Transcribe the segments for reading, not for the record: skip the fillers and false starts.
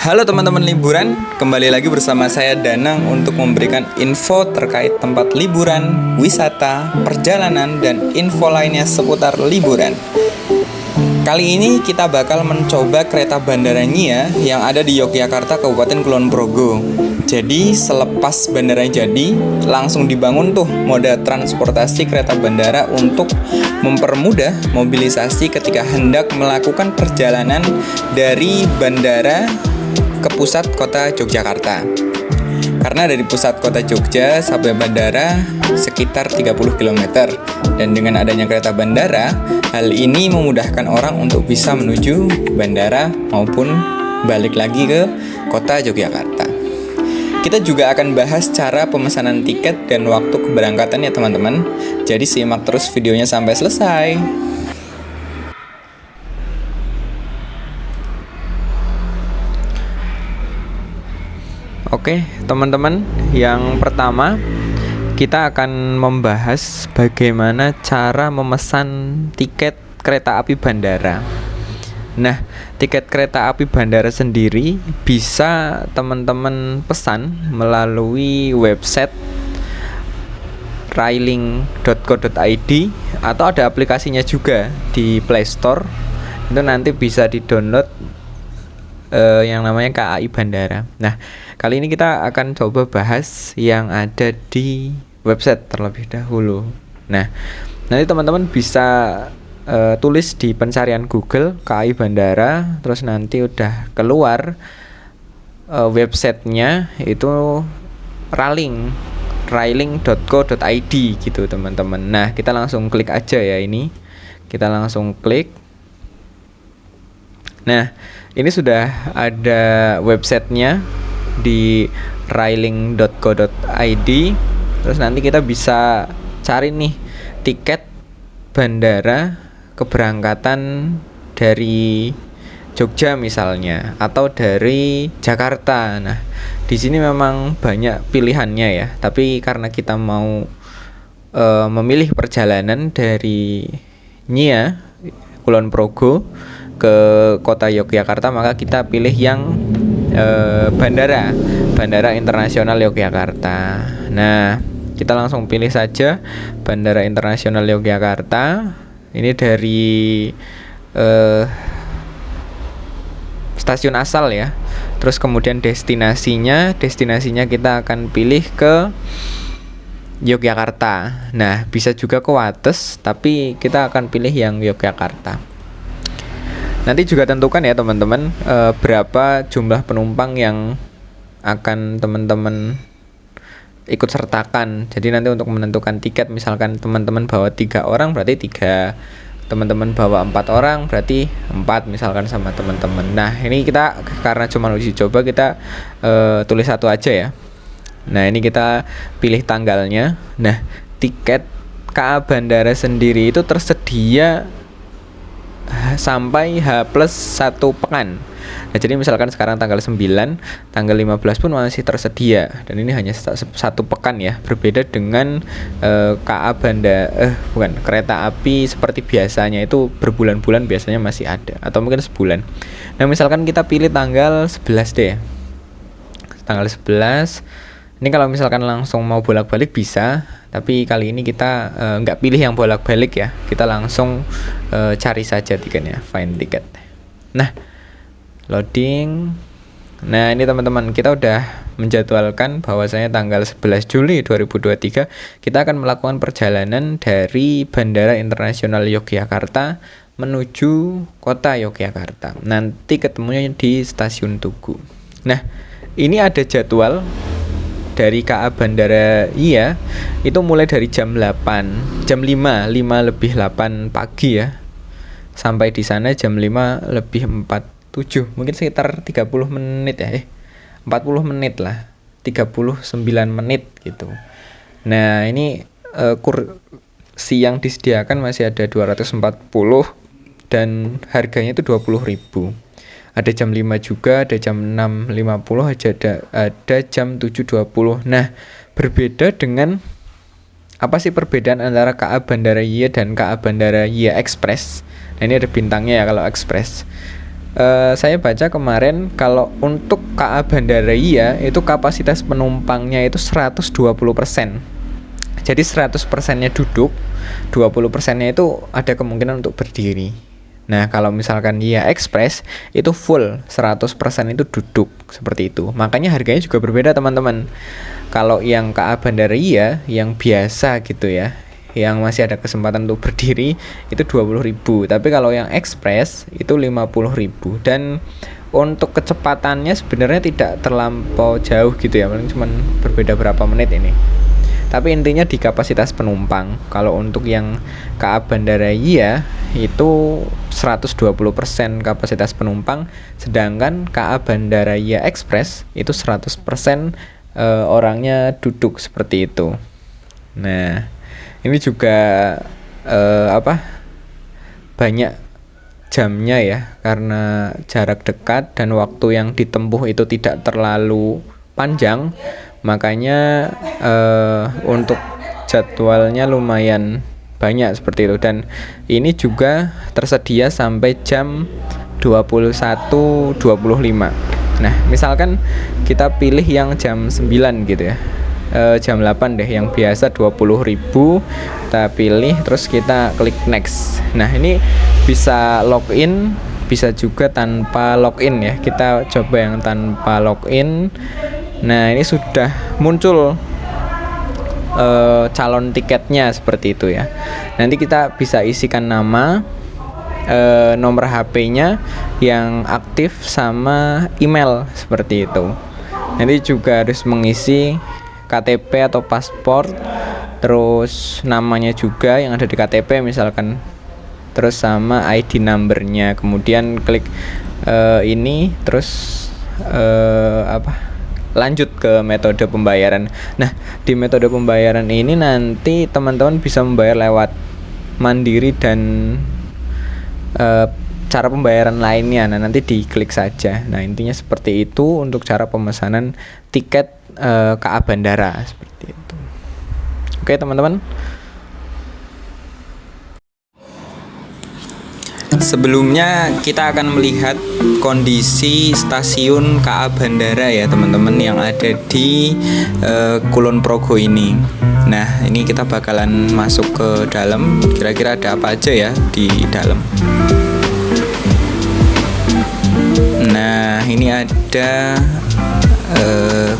Halo teman-teman liburan, kembali lagi bersama saya Danang untuk memberikan info terkait tempat liburan, wisata, perjalanan, dan info lainnya seputar liburan. Kali ini kita bakal mencoba kereta Bandara Nyia yang ada di Yogyakarta, Kabupaten Kulon Progo. Jadi selepas bandara jadi, langsung dibangun tuh moda transportasi kereta bandara untuk mempermudah mobilisasi ketika hendak melakukan perjalanan dari bandara ke pusat kota Yogyakarta. Karena dari pusat kota Jogja sampai bandara sekitar 30 km. Dan dengan adanya kereta bandara, hal ini memudahkan orang untuk bisa menuju bandara maupun balik lagi ke kota Yogyakarta. Kita juga akan bahas cara pemesanan tiket dan waktu keberangkatan ya teman-teman. Jadi simak terus videonya sampai selesai. Oke, teman-teman, yang pertama kita akan membahas bagaimana cara memesan tiket kereta api bandara. Nah, tiket kereta api bandara sendiri bisa teman-teman pesan melalui website railing.co.id atau ada aplikasinya juga di Play Store. Itu nanti bisa di-download yang namanya KAI Bandara. Nah, kali ini kita akan coba bahas yang ada di website terlebih dahulu. Nah, nanti teman-teman bisa tulis di pencarian Google KAI Bandara, terus nanti udah keluar websitenya itu railing.co.id gitu teman-teman. Nah, kita langsung klik aja ya ini. Kita langsung klik. Nah, ini sudah ada websitenya di railing.co.id. Terus nanti kita bisa cari nih tiket bandara keberangkatan dari Jogja misalnya atau dari Jakarta. Nah, di sini memang banyak pilihannya ya. Tapi karena kita mau memilih perjalanan dari Nyia Kulon Progo ke kota Yogyakarta, maka kita pilih yang Bandara Internasional Yogyakarta. Nah, kita langsung pilih saja Bandara Internasional Yogyakarta. Ini dari stasiun asal ya. Terus kemudian destinasinya kita akan pilih ke Yogyakarta. Nah, bisa juga ke Wates, tapi kita akan pilih yang Yogyakarta. Nanti juga tentukan ya teman-teman berapa jumlah penumpang yang akan teman-teman ikut sertakan. Jadi nanti untuk menentukan tiket, misalkan teman-teman bawa 3 orang berarti 3, teman-teman bawa 4 orang berarti 4 misalkan sama teman-teman. Nah, ini kita karena cuma uji coba, kita tulis satu aja ya. Nah, ini kita pilih tanggalnya. Nah, tiket KA Bandara sendiri itu tersedia sampai H+1 pekan. Nah, jadi misalkan sekarang tanggal 9, tanggal 15 pun masih tersedia. Dan ini hanya 1 pekan ya. Berbeda dengan kereta api seperti biasanya itu berbulan-bulan biasanya masih ada, atau mungkin sebulan. Nah, misalkan kita pilih tanggal 11 deh. Tanggal 11. Ini kalau misalkan langsung mau bolak-balik bisa, tapi kali ini kita nggak pilih yang bolak-balik ya. Kita langsung cari saja tiketnya, find ticket. Nah, loading. Nah, ini teman-teman, kita udah menjadwalkan bahwasanya tanggal 11 Juli 2023 kita akan melakukan perjalanan dari Bandara Internasional Yogyakarta menuju kota Yogyakarta. Nanti ketemunya di Stasiun Tugu. Nah, ini ada jadwal dari KA Bandara Iya itu mulai dari jam 5 lebih 8 pagi ya, sampai di sana jam 5 lebih 47, mungkin sekitar 30 menit ya 40 menit lah, 39 menit gitu. Nah, ini kursi yang disediakan masih ada 240 dan harganya itu 20.000. Ada jam 5 juga, ada jam 6.50, ada jam 7.20. Nah, berbeda dengan apa sih perbedaan antara KA Bandara Iya dan KA Bandara Iya Express? Nah, ini ada bintangnya ya kalau Express. Saya baca kemarin kalau untuk KA Bandaraya itu kapasitas penumpangnya itu 120%. Jadi 100%-nya duduk, 20%-nya itu ada kemungkinan untuk berdiri. Nah, kalau misalkan Via Express itu full 100% itu duduk seperti itu. Makanya harganya juga berbeda, teman-teman. Kalau yang KA Bandaraya yang biasa gitu ya, yang masih ada kesempatan untuk berdiri itu 20.000. Tapi kalau yang Express itu 50.000. Dan untuk kecepatannya sebenarnya tidak terlampau jauh gitu ya, paling cuman berbeda berapa menit ini. Tapi intinya di kapasitas penumpang. Kalau untuk yang KA Bandaraya itu 120% kapasitas penumpang, sedangkan KA Bandaraya Express itu 100% orangnya duduk seperti itu. Nah, ini juga banyak jamnya ya, karena jarak dekat dan waktu yang ditempuh itu tidak terlalu panjang. Makanya untuk jadwalnya lumayan banyak seperti itu, dan ini juga tersedia sampai jam 21.25. Nah, misalkan kita pilih yang jam 9 gitu ya, jam 8 deh, yang biasa 20.000 kita pilih, terus kita klik next. Nah, ini bisa login, bisa juga tanpa login ya. Kita coba yang tanpa login. Nah, ini sudah muncul calon tiketnya seperti itu ya. Nanti kita bisa isikan nama, nomor HP-nya yang aktif, sama email seperti itu. Nanti juga harus mengisi KTP atau paspor, terus namanya juga yang ada di KTP misalkan, terus sama ID number-nya. Kemudian klik ini, terus lanjut ke metode pembayaran. Nah, di metode pembayaran ini nanti teman-teman bisa membayar lewat Mandiri dan cara pembayaran lainnya. Nah, nanti diklik saja. Nah, intinya seperti itu untuk cara pemesanan tiket KA Bandara seperti itu. Oke, teman-teman. Sebelumnya kita akan melihat kondisi stasiun KA Bandara ya teman-teman, yang ada di Kulon Progo ini. Nah, ini kita bakalan masuk ke dalam. Kira-kira ada apa aja ya di dalam. Nah, ini ada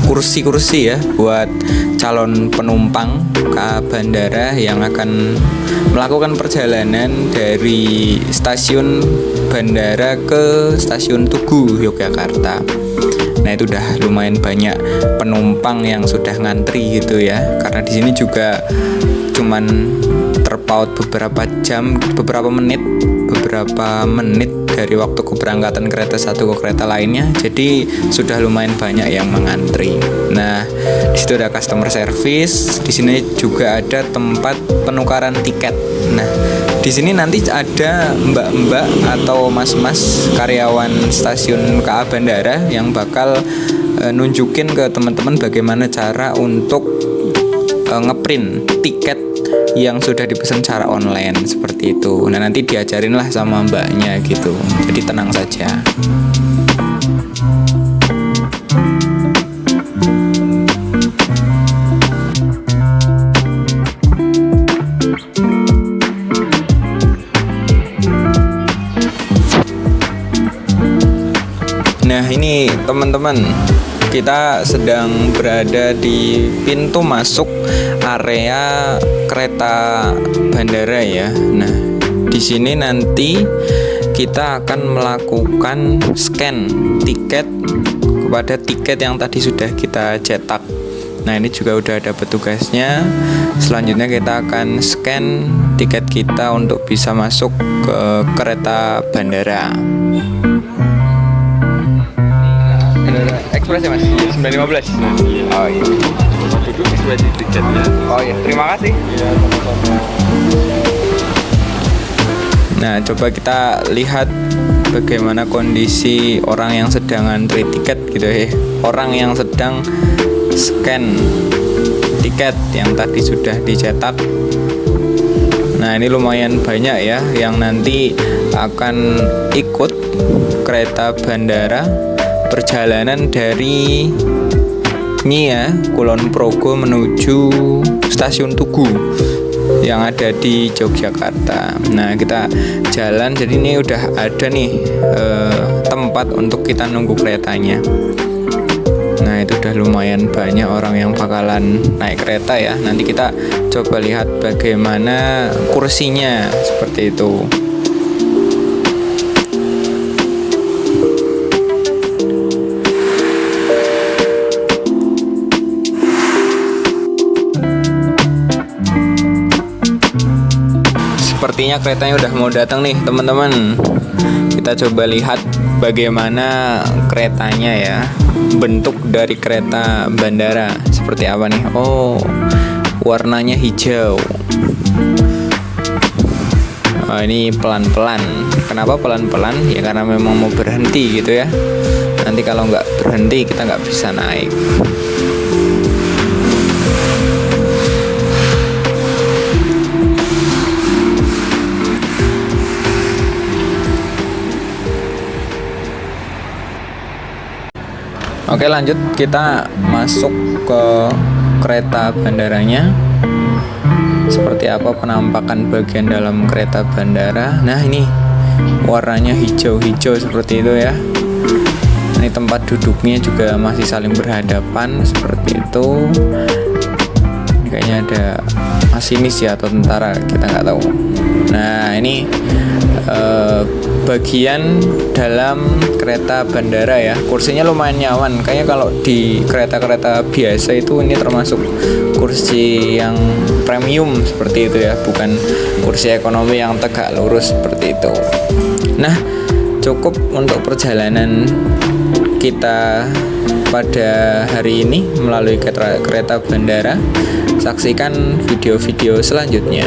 kursi-kursi ya buat calon penumpang KA Bandara yang akan melakukan perjalanan dari stasiun bandara ke stasiun Tugu, Yogyakarta. Nah, itu udah lumayan banyak penumpang yang sudah ngantri gitu ya, karena di sini juga cuman terpaut beberapa menit dari waktu keberangkatan kereta satu ke kereta lainnya, jadi sudah lumayan banyak yang mengantri. Nah, di situ ada customer service, di sini juga ada tempat penukaran tiket. Nah, di sini nanti ada mbak-mbak atau mas-mas karyawan stasiun KA Bandara yang bakal nunjukin ke teman-teman bagaimana cara untuk ngeprint tiket yang sudah dipesan secara online seperti itu. Nah, nanti diajarin lah sama mbaknya gitu, jadi tenang saja. Nah, ini teman-teman, kita sedang berada di pintu masuk area kereta bandara ya. Nah, di sini nanti kita akan melakukan scan tiket kepada tiket yang tadi sudah kita cetak. Nah, ini juga udah ada petugasnya. Selanjutnya kita akan scan tiket kita untuk bisa masuk ke kereta bandara. Express ya mas? 9.15? Oh iya. Duduk sesuai di tiketnya. Oh iya, terima kasih. Iya, sama-sama. Nah, coba kita lihat bagaimana kondisi orang yang sedang antri tiket gitu ya. Orang yang sedang scan tiket yang tadi sudah dicetak. Nah, Nah, ini lumayan banyak ya yang nanti akan ikut kereta bandara perjalanan dari Nia Kulon Progo menuju stasiun Tugu yang ada di Yogyakarta. Nah, kita jalan, jadi ini udah ada nih tempat untuk kita nunggu keretanya. Nah, itu udah lumayan banyak orang yang bakalan naik kereta ya. Nanti kita coba lihat bagaimana kursinya seperti itu. Sepertinya keretanya udah mau datang nih teman-teman. Kita coba lihat bagaimana keretanya ya. Bentuk dari kereta bandara seperti apa nih? Oh, warnanya hijau. Oh, ini pelan-pelan. Kenapa pelan-pelan? Ya karena memang mau berhenti gitu ya. Nanti kalau nggak berhenti kita nggak bisa naik. Oke, lanjut, kita masuk ke kereta bandaranya. Seperti apa penampakan bagian dalam kereta bandara. Nah, ini warnanya hijau-hijau seperti itu ya. Ini tempat duduknya juga masih saling berhadapan seperti itu. Ini kayaknya ada masinis ya atau tentara, kita nggak tahu. Nah, ini bagian dalam kereta bandara ya. Kursinya lumayan nyaman. Kayaknya kalau di kereta-kereta biasa itu ini termasuk kursi yang premium seperti itu ya, bukan kursi ekonomi yang tegak lurus seperti itu. Nah, cukup untuk perjalanan kita pada hari ini melalui kereta bandara. Saksikan video-video selanjutnya.